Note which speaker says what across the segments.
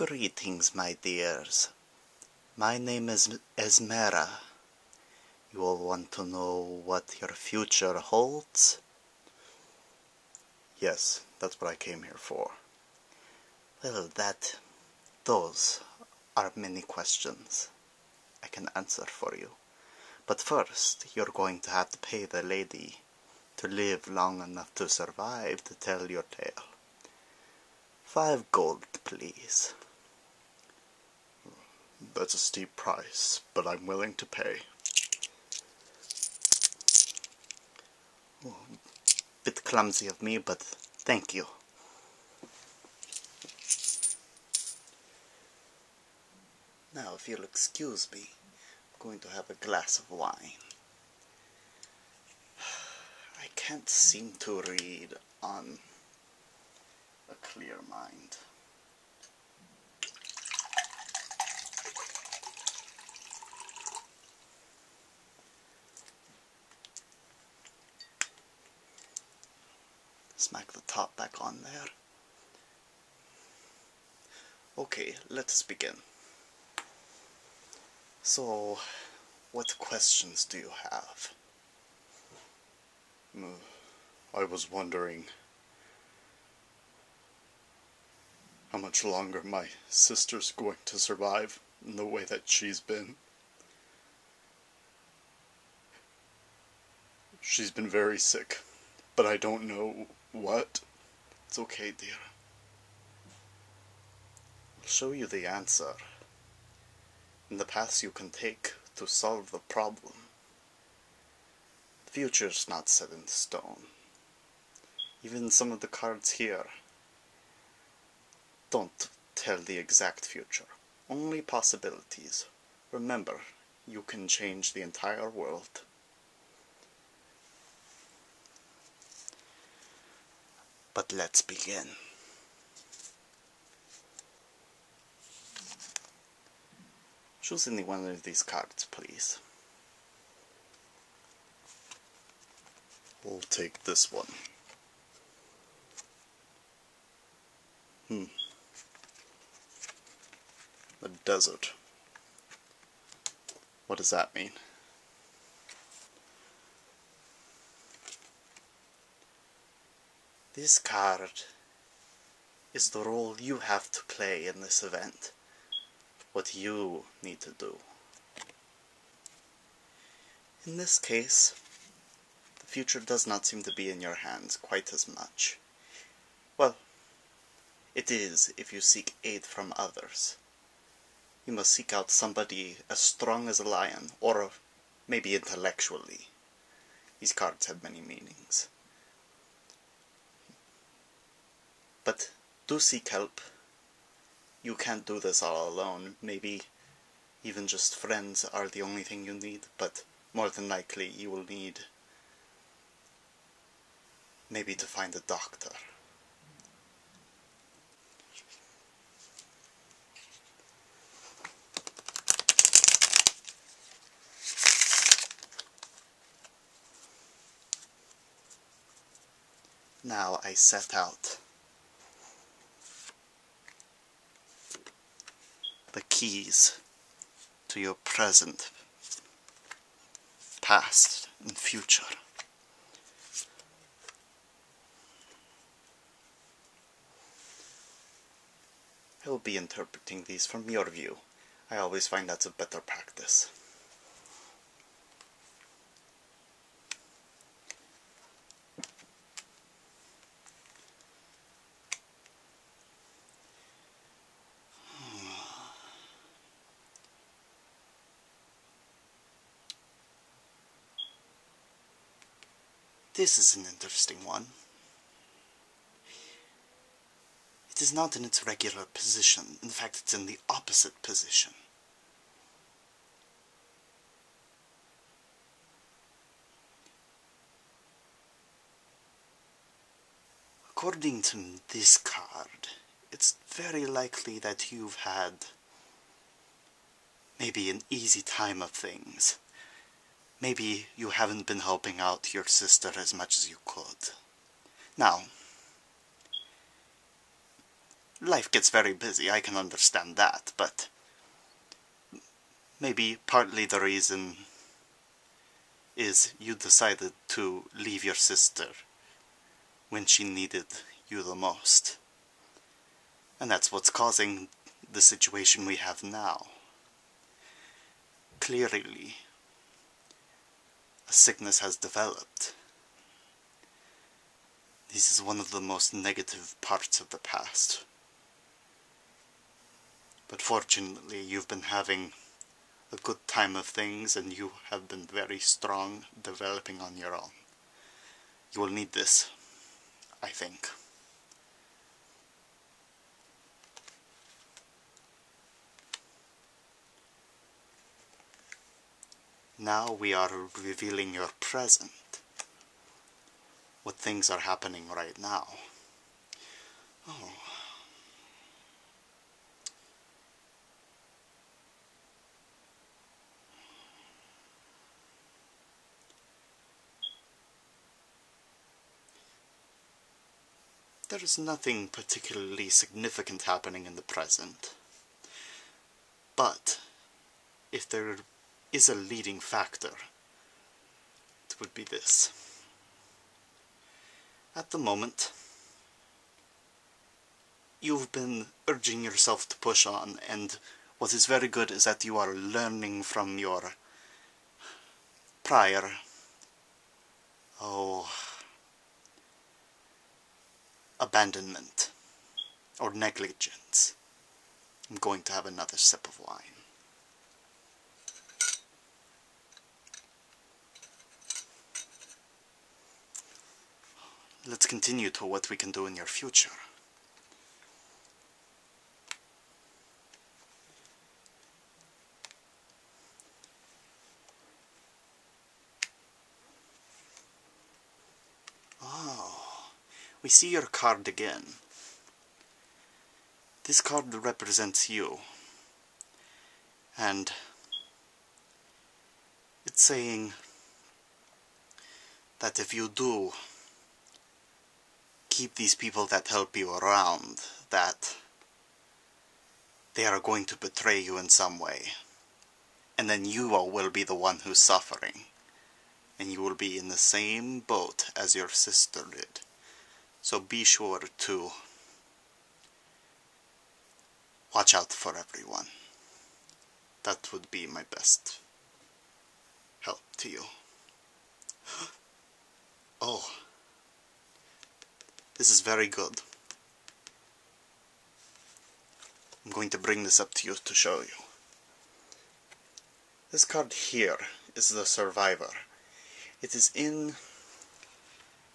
Speaker 1: Greetings, my dears. My name is Esmera. You all want to know what your future holds? Yes, that's what I came here for. Well, those are many questions I can answer for you. But first, you're going to have to pay the lady to live long enough to survive to tell your tale. 5 gold, please. That's a steep price, but I'm willing to pay. Bit clumsy of me, but thank you. Now, if you'll excuse me, I'm going to have a glass of wine. I can't seem to read on a clear mind. Smack the top back on there. Okay, let's begin. So, what questions do you have? I was wondering how much longer my sister's going to survive in the way that she's been. She's been very sick, but I don't know what. It's okay, dear. I'll show you the answer and the paths you can take to solve the problem. The future's not set in stone. Even some of the cards here don't tell the exact future. Only possibilities. Remember, you can change the entire world. But let's begin. Choose any one of these cards, please. We'll take this one. The desert. What does that mean? This card is the role you have to play in this event. What you need to do. In this case, the future does not seem to be in your hands quite as much. Well, it is if you seek aid from others. You must seek out somebody as strong as a lion, or maybe intellectually. These cards have many meanings. But do seek help. You can't do this all alone. Maybe even just friends are the only thing you need, but more than likely you will need maybe to find a doctor. Now I set out the keys to your present, past, and future. I will be interpreting these from your view. I always find that's a better practice. This is an interesting one. It is not in its regular position. In fact, it's in the opposite position. According to this card, it's very likely that you've had maybe an easy time of things. Maybe you haven't been helping out your sister as much as you could. Now, life gets very busy, I can understand that, but maybe partly the reason is you decided to leave your sister when she needed you the most. And that's what's causing the situation we have now. Clearly, a sickness has developed. This is one of the most negative parts of the past. But fortunately, you've been having a good time of things, and you have been very strong, developing on your own. You will need this, I think. Now we are revealing your present. What things are happening right now. Oh. There is nothing particularly significant happening in the present. But if there is a leading factor, it would be this. At the moment, you've been urging yourself to push on, and what is very good is that you are learning from your prior, abandonment or negligence. I'm going to have another sip of wine. Let's continue to what we can do in your future. Oh, we see your card again. This card represents you. And it's saying that if you do keep these people that help you around, that they are going to betray you in some way. And then you will be the one who's suffering. And you will be in the same boat as your sister did. So be sure to watch out for everyone. That would be my best help to you. Oh, this is very good. I'm going to bring this up to you to show you. This card here is the Survivor. It is in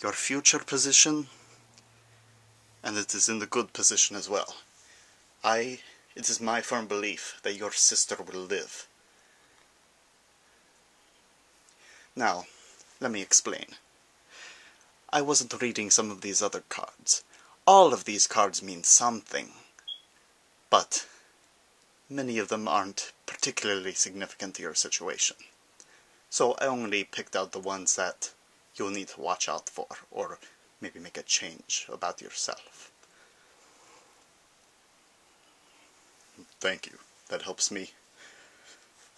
Speaker 1: your future position, and it is in the good position as well. It is my firm belief that your sister will live. Now, let me explain. I wasn't reading some of these other cards. All of these cards mean something, but many of them aren't particularly significant to your situation. So I only picked out the ones that you'll need to watch out for, or maybe make a change about yourself. Thank you. That helps me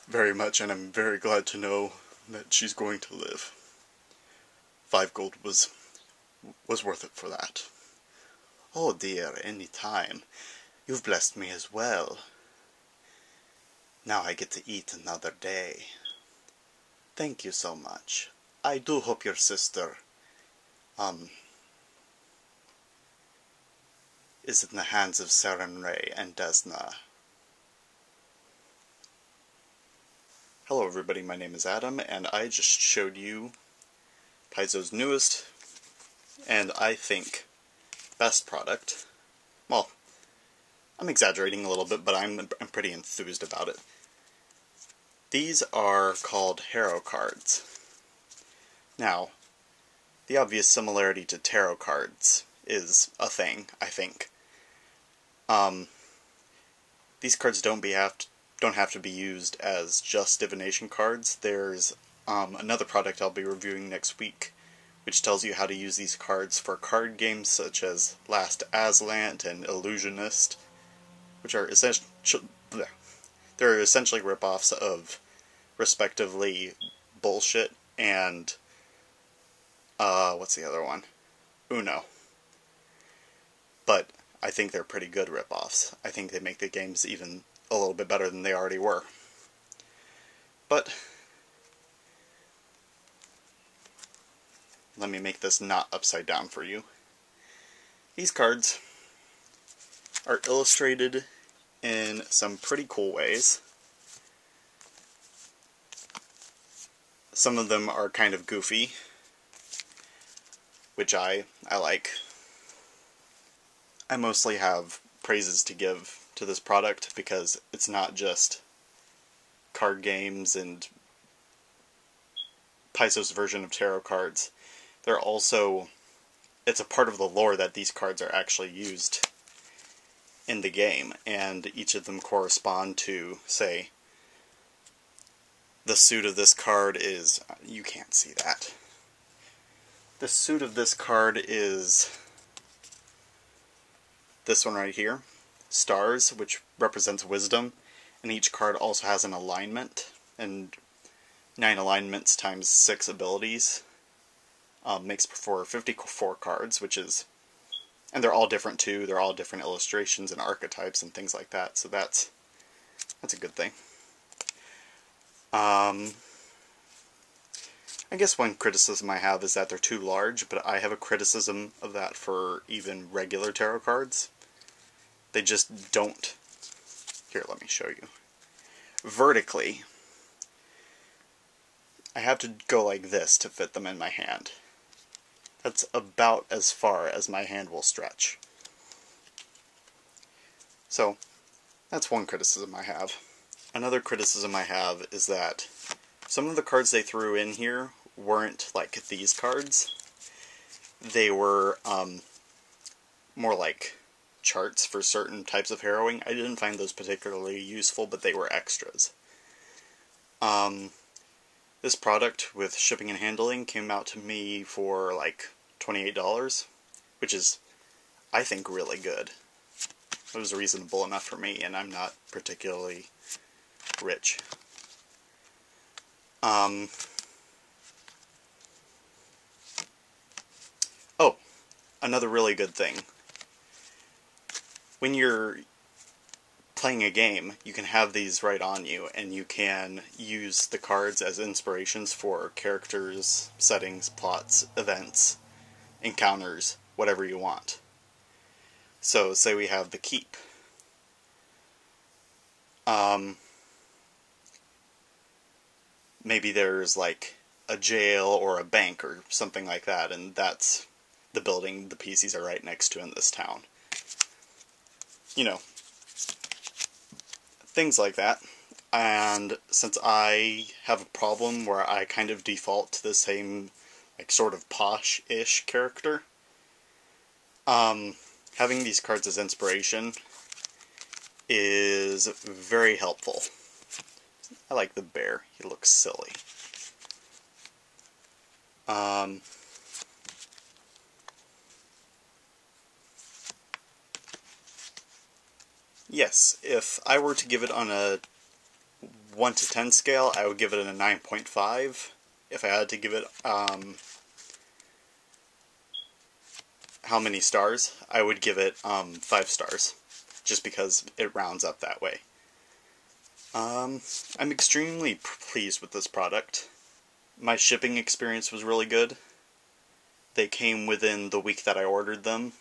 Speaker 1: very much, and I'm very glad to know that she's going to live. 5 gold was worth it for that. Oh dear, any time. You've blessed me as well. Now I get to eat another day. Thank you so much. I do hope your sister, is in the hands of Saren Ray and Desna. Hello everybody, my name is Adam, and I just showed you Paizo's newest, and I think, best product. Well, I'm exaggerating a little bit, but I'm pretty enthused about it. These are called Harrow cards. Now, the obvious similarity to tarot cards is a thing, I think. These cards don't have to be used as just divination cards. There's another product I'll be reviewing next week, which tells you how to use these cards for card games such as Last Aslant and Illusionist, which are they're essentially ripoffs of, respectively, Bullshit and what's the other one? Uno. But I think they're pretty good ripoffs. I think they make the games even a little bit better than they already were. But let me make this not upside down for you. These cards are illustrated in some pretty cool ways. Some of them are kind of goofy, which I like. I mostly have praises to give to this product because it's not just card games and Paizo's version of tarot cards. They're also, it's a part of the lore that these cards are actually used in the game, and each of them correspond to, say, the suit of this card is, you can't see that. The suit of this card is this one right here, Stars, which represents wisdom, and each card also has an alignment, and 9 alignments times 6 abilities makes for 54 cards, which is, and they're all different too, they're all different illustrations and archetypes and things like that, so that's a good thing. I guess one criticism I have is that they're too large, but I have a criticism of that for even regular tarot cards. They just don't. Here, let me show you. Vertically, I have to go like this to fit them in my hand. That's about as far as my hand will stretch. So, that's one criticism I have. Another criticism I have is that some of the cards they threw in here weren't like these cards. They were more like charts for certain types of harrowing. I didn't find those particularly useful, but they were extras. This product with shipping and handling came out to me for like $28, which is, I think, really good. It was reasonable enough for me, and I'm not particularly rich. Oh, another really good thing. When you're playing a game, you can have these right on you, and you can use the cards as inspirations for characters, settings, plots, events, encounters, whatever you want. So, say we have the Keep. Maybe there's like a jail or a bank or something like that, and that's the building the PCs are right next to in this town. You know, things like that. And since I have a problem where I kind of default to the same, like, sort of posh-ish character, having these cards as inspiration is very helpful. I like the bear. He looks silly. Yes, if I were to give it on a 1 to 10 scale, I would give it a 9.5. If I had to give it, how many stars, I would give it 5 stars, just because it rounds up that way. I'm extremely pleased with this product. My shipping experience was really good. They came within the week that I ordered them,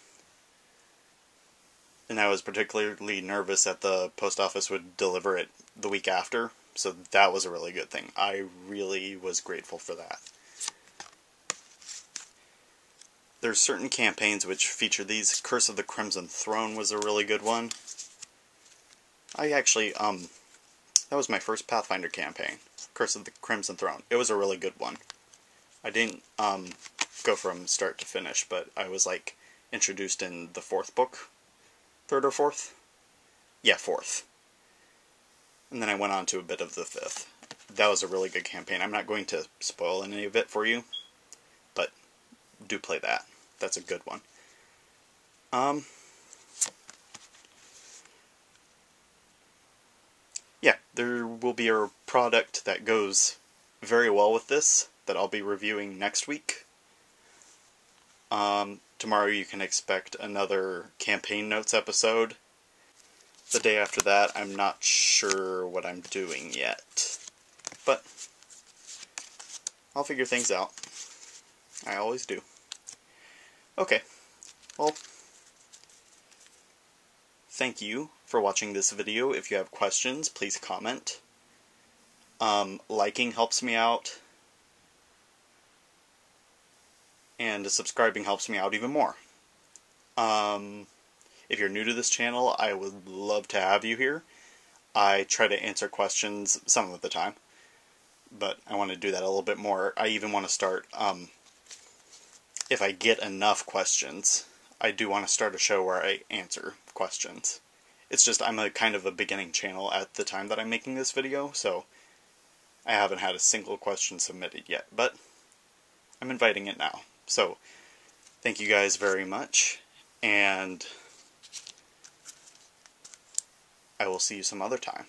Speaker 1: and I was particularly nervous that the post office would deliver it the week after, so that was a really good thing. I really was grateful for that. There's certain campaigns which feature these. Curse of the Crimson Throne was a really good one. I actually, that was my first Pathfinder campaign, Curse of the Crimson Throne. It was a really good one. I didn't go from start to finish, but I was like introduced in the 4th book. 3rd or 4th? Yeah, 4th. And then I went on to a bit of the 5th. That was a really good campaign. I'm not going to spoil any of it for you, but do play that. That's a good one. Yeah, there will be a product that goes very well with this that I'll be reviewing next week. Tomorrow you can expect another campaign notes episode. The day after that, I'm not sure what I'm doing yet. But I'll figure things out. I always do. Okay. Well, thank you for watching this video. If you have questions, please comment. Liking helps me out. And subscribing helps me out even more. If you're new to this channel, I would love to have you here. I try to answer questions some of the time, but I want to do that a little bit more. I even want to start, if I get enough questions, I do want to start a show where I answer questions. It's just I'm a kind of a beginning channel at the time that I'm making this video, so I haven't had a single question submitted yet, but I'm inviting it now. So, thank you guys very much, and I will see you some other time.